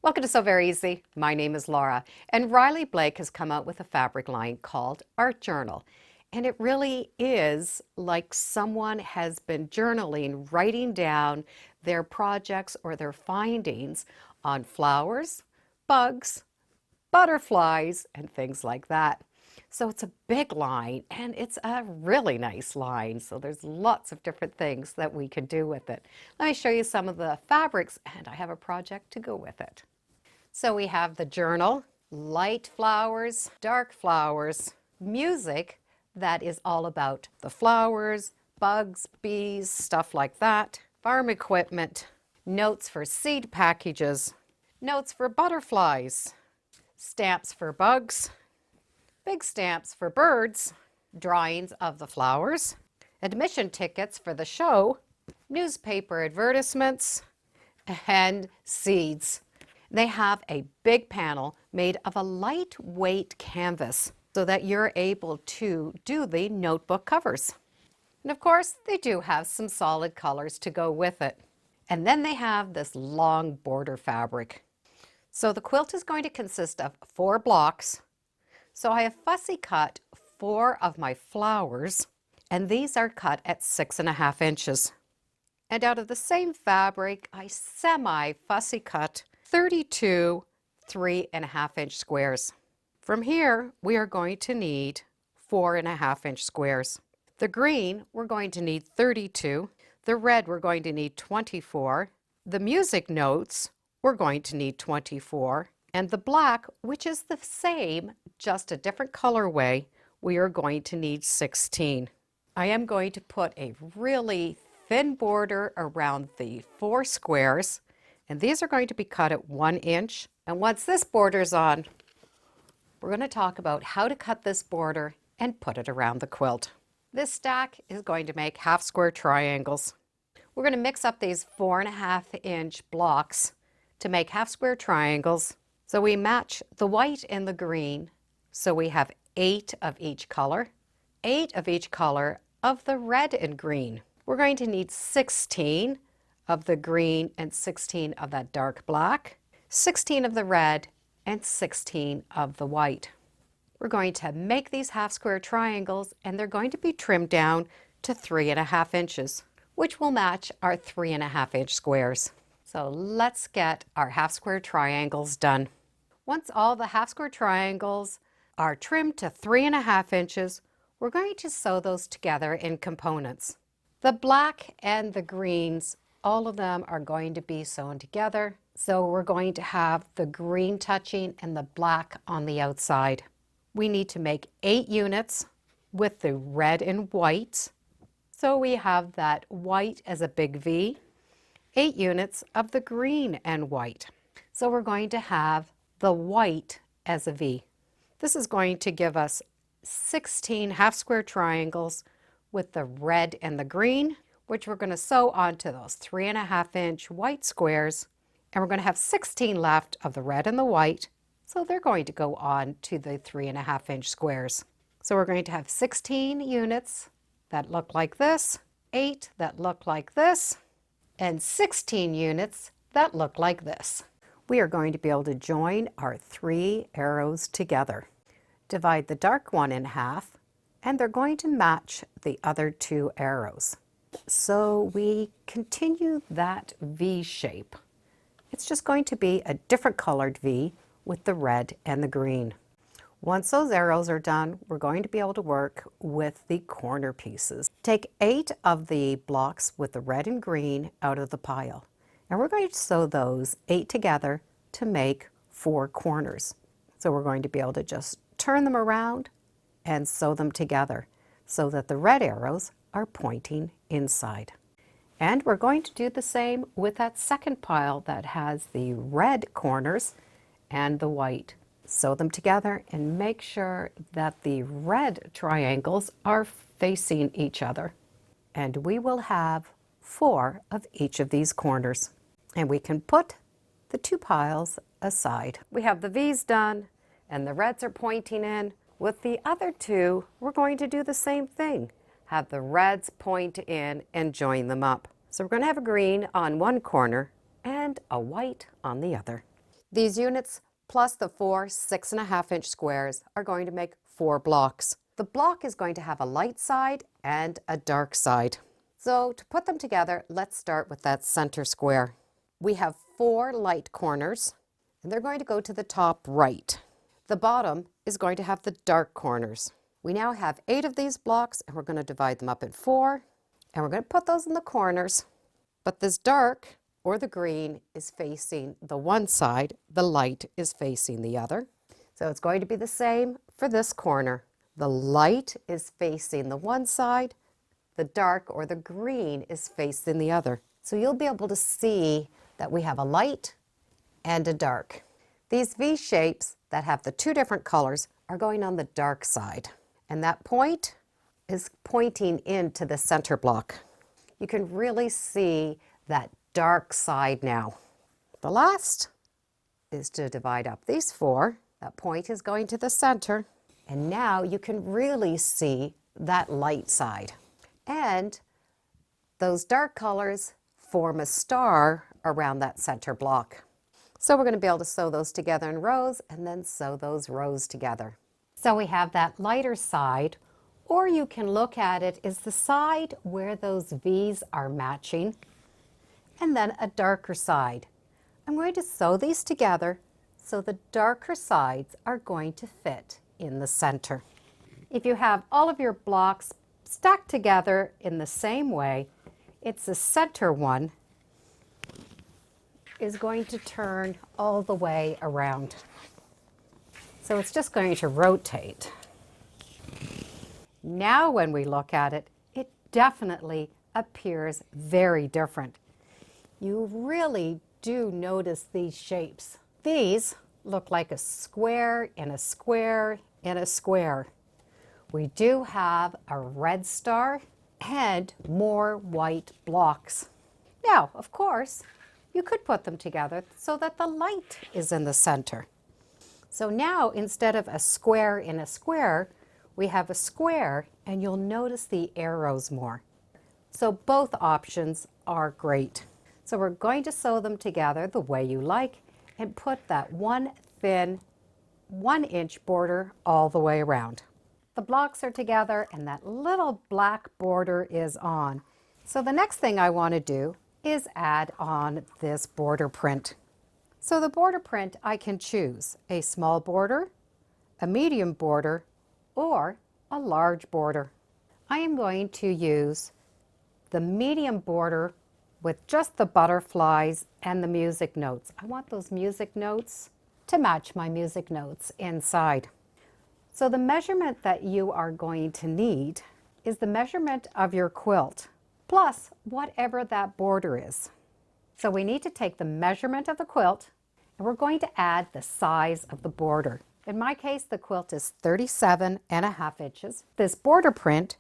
Welcome to Sew Very Easy. My name is Laura, and Rily Blake has come out with a fabric line called Art Journal. And it really is like someone has been journaling, writing down their projects or their findings on flowers, bugs, butterflies, and things like that. So it's a big line and it's a really nice line. So there's lots of different things that we could do with it. Let me show you some of the fabrics and I have a project to go with it. So we have the journal, light flowers, dark flowers, music that is all about the flowers, bugs, bees, stuff like that, farm equipment, notes for seed packages, notes for butterflies, stamps for bugs, big stamps for birds, drawings of the flowers, admission tickets for the show, newspaper advertisements, and seeds. They have a big panel made of a lightweight canvas so that you're able to do the notebook covers. And of course, they do have some solid colors to go with it. And then they have this long border fabric. So the quilt is going to consist of 4 blocks. So I have fussy cut 4 of my flowers, and these are cut at 6.5 inches. And out of the same fabric, I semi-fussy cut 32 3.5 inch squares. From here, we are going to need 4.5 inch squares. The green, we're going to need 32. The red, we're going to need 24. The music notes, we're going to need 24. And the black, which is the same, just a different colorway, we are going to need 16. I am going to put a really thin border around the 4 squares, and these are going to be cut at 1 inch. And once this border's on, we're going to talk about how to cut this border and put it around the quilt. This stack is going to make half square triangles. We're going to mix up these 4.5 inch blocks to make half square triangles. So we match the white and the green. So we have 8 of each color, 8 of each color of the red and green. We're going to need 16 of the green and 16 of that dark black, 16 of the red and 16 of the white. We're going to make these half square triangles and they're going to be trimmed down to 3.5 inches, which will match our 3.5 inch squares. So let's get our half square triangles done. Once all the half square triangles are trimmed to 3.5 inches, we're going to sew those together in components. The black and the greens, all of them are going to be sewn together. So we're going to have the green touching and the black on the outside. We need to make 8 units with the red and white. So we have that white as a big V, 8 units of the green and white. So we're going to have the white as a V. This is going to give us 16 half square triangles with the red and the green, which we're going to sew onto those 3.5 inch white squares. And we're going to have 16 left of the red and the white. So they're going to go on to the 3.5 inch squares. So we're going to have 16 units that look like this, 8 that look like this, and 16 units that look like this. We are going to be able to join our 3 arrows together. Divide the dark one in half, and they're going to match the other 2 arrows. So we continue that V shape. It's just going to be a different colored V with the red and the green. Once those arrows are done, we're going to be able to work with the corner pieces. Take 8 of the blocks with the red and green out of the pile. And we're going to sew those 8 together to make 4 corners. So we're going to be able to just turn them around and sew them together so that the red arrows are pointing inside. And we're going to do the same with that second pile that has the red corners and the white. Sew them together and make sure that the red triangles are facing each other. And we will have 4 of each of these corners. And we can put the 2 piles aside. We have the V's done and the reds are pointing in. With the other 2, we're going to do the same thing. Have the reds point in and join them up. So we're going to have a green on one corner and a white on the other. These units plus the 4 6.5-inch squares are going to make 4 blocks. The block is going to have a light side and a dark side. So to put them together, let's start with that center square. We have 4 light corners, and they're going to go to the top right. The bottom is going to have the dark corners. We now have 8 of these blocks, and we're going to divide them up in 4, and we're going to put those in the corners. But this dark, or the green, is facing the one side, the light is facing the other. So it's going to be the same for this corner. The light is facing the one side, the dark or the green is facing the other. So you'll be able to see that we have a light and a dark. These V shapes that have the 2 different colors are going on the dark side. And that point is pointing into the center block. You can really see that dark side now. The last is to divide up these 4. That point is going to the center. And now you can really see that light side. And those dark colors form a star around that center block. So we're going to be able to sew those together in rows and then sew those rows together. So we have that lighter side, or you can look at it as the side where those V's are matching, and then a darker side. I'm going to sew these together so the darker sides are going to fit in the center. If you have all of your blocks stacked together in the same way, it's the center one is going to turn all the way around. So it's just going to rotate. Now when we look at it, it definitely appears very different. You really do notice these shapes. These look like a square and a square and a square. We do have a red star and more white blocks. Now, of course, you could put them together so that the light is in the center. So now instead of a square in a square, we have a square, and you'll notice the arrows more. So both options are great. So we're going to sew them together the way you like and put that one thin 1-inch border all the way around. The blocks are together and that little black border is on. So the next thing I want to do is add on this border print. So the border print, I can choose a small border, a medium border, or a large border. I am going to use the medium border with just the butterflies and the music notes. I want those music notes to match my music notes inside. So the measurement that you are going to need is the measurement of your quilt, plus whatever that border is. So we need to take the measurement of the quilt, and we're going to add the size of the border. In my case, the quilt is 37.5 inches. This border print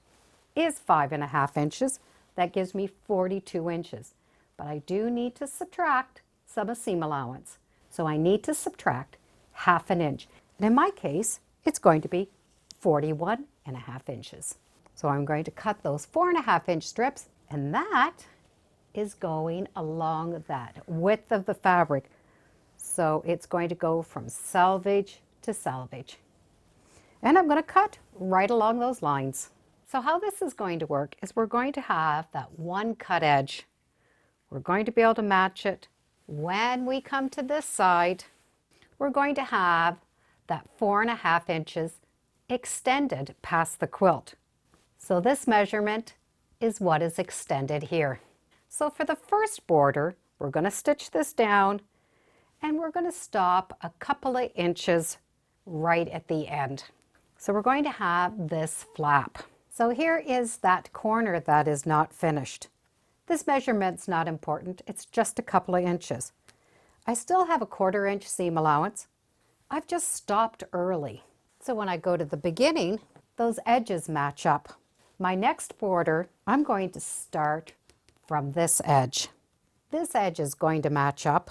is 5.5 inches. That gives me 42 inches. But I do need to subtract some seam allowance. So I need to subtract 1/2 inch. And in my case, it's going to be 41.5 inches. So I'm going to cut those 4.5-inch strips, and that is going along that width of the fabric. So it's going to go from selvage to selvage. And I'm going to cut right along those lines. So how this is going to work is we're going to have that one cut edge. We're going to be able to match it. When we come to this side, we're going to have that 4.5 inches extended past the quilt. So this measurement is what is extended here. So for the first border, we're going to stitch this down, and we're going to stop a couple of inches right at the end. So we're going to have this flap. So here is that corner that is not finished. This measurement's not important, it's just a couple of inches. I still have a 1/4 inch seam allowance. I've just stopped early. So when I go to the beginning, those edges match up. My next border, I'm going to start from this edge. This edge is going to match up,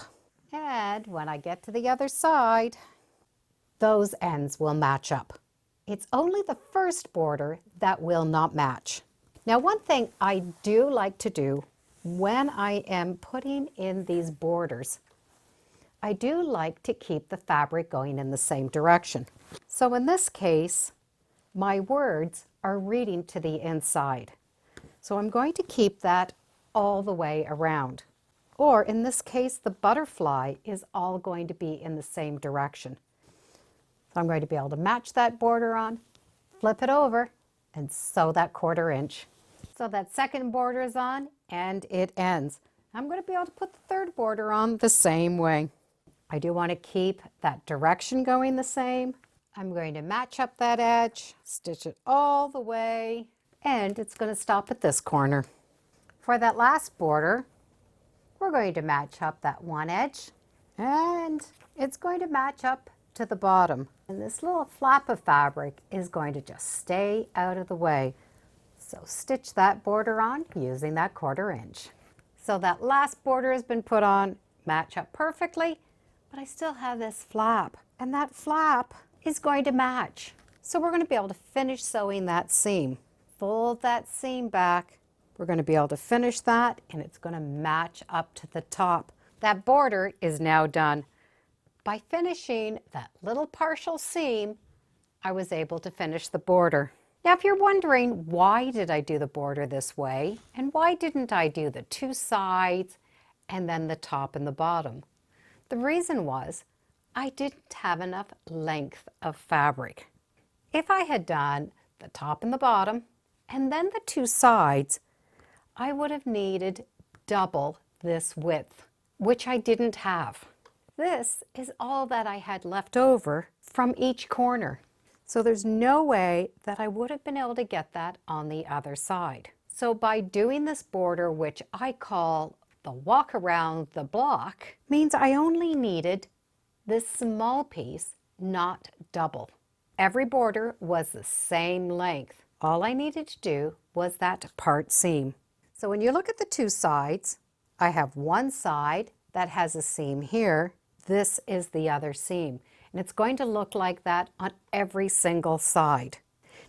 and when I get to the other side, those ends will match up. It's only the first border that will not match. Now, one thing I do like to do when I am putting in these borders, I do like to keep the fabric going in the same direction. So in this case, my words are reading to the inside. So I'm going to keep that all the way around. Or in this case, the butterfly is all going to be in the same direction. So I'm going to be able to match that border on, flip it over, and sew that 1/4 inch. So that second border is on and it ends. I'm going to be able to put the third border on the same way. I do want to keep that direction going the same. I'm going to match up that edge, stitch it all the way, and it's going to stop at this corner. For that last border, we're going to match up that one edge, and it's going to match up to the bottom. And this little flap of fabric is going to just stay out of the way. So stitch that border on using that 1/4 inch. So that last border has been put on, match up perfectly, but I still have this flap, and that flap is going to match. So we're going to be able to finish sewing that seam. Fold that seam back. We're going to be able to finish that, and it's going to match up to the top. That border is now done. By finishing that little partial seam, I was able to finish the border. Now, if you're wondering, why did I do the border this way, and why didn't I do the 2 sides and then the top and the bottom? The reason was I didn't have enough length of fabric. If I had done the top and the bottom and then the 2 sides, I would have needed double this width, which I didn't have. This is all that I had left over from each corner. So there's no way that I would have been able to get that on the other side. So by doing this border, which I call the walk around the block, means I only needed this small piece, not double. Every border was the same length. All I needed to do was that part seam. So when you look at the 2 sides, I have one side that has a seam here. This is the other seam. And it's going to look like that on every single side.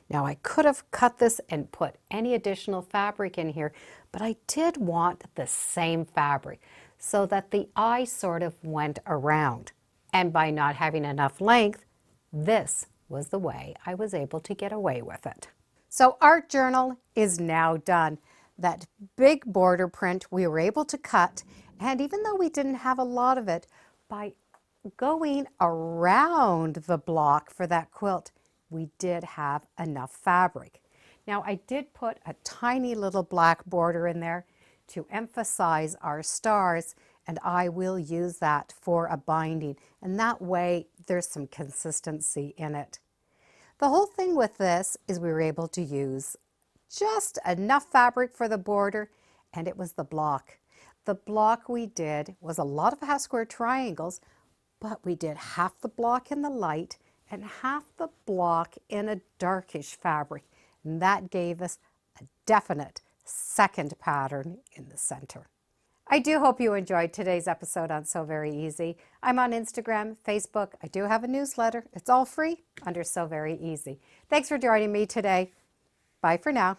Now I could have cut this and put any additional fabric in here, but I did want the same fabric so that the eye sort of went around. And by not having enough length, this was the way I was able to get away with it. So Art Journal is now done. That big border print we were able to cut, and even though we didn't have a lot of it, by going around the block for that quilt, we did have enough fabric. Now I did put a tiny little black border in there to emphasize our stars, and I will use that for a binding, and that way there's some consistency in it. The whole thing with this is we were able to use just enough fabric for the border, and it was the block. The block we did was a lot of half square triangles, but we did half the block in the light and half the block in a darkish fabric, and that gave us a definite second pattern in the center. I do hope you enjoyed today's episode on Sew Very Easy. I'm on Instagram, Facebook. I do have a newsletter. It's all free under Sew Very Easy. Thanks for joining me today. Bye for now.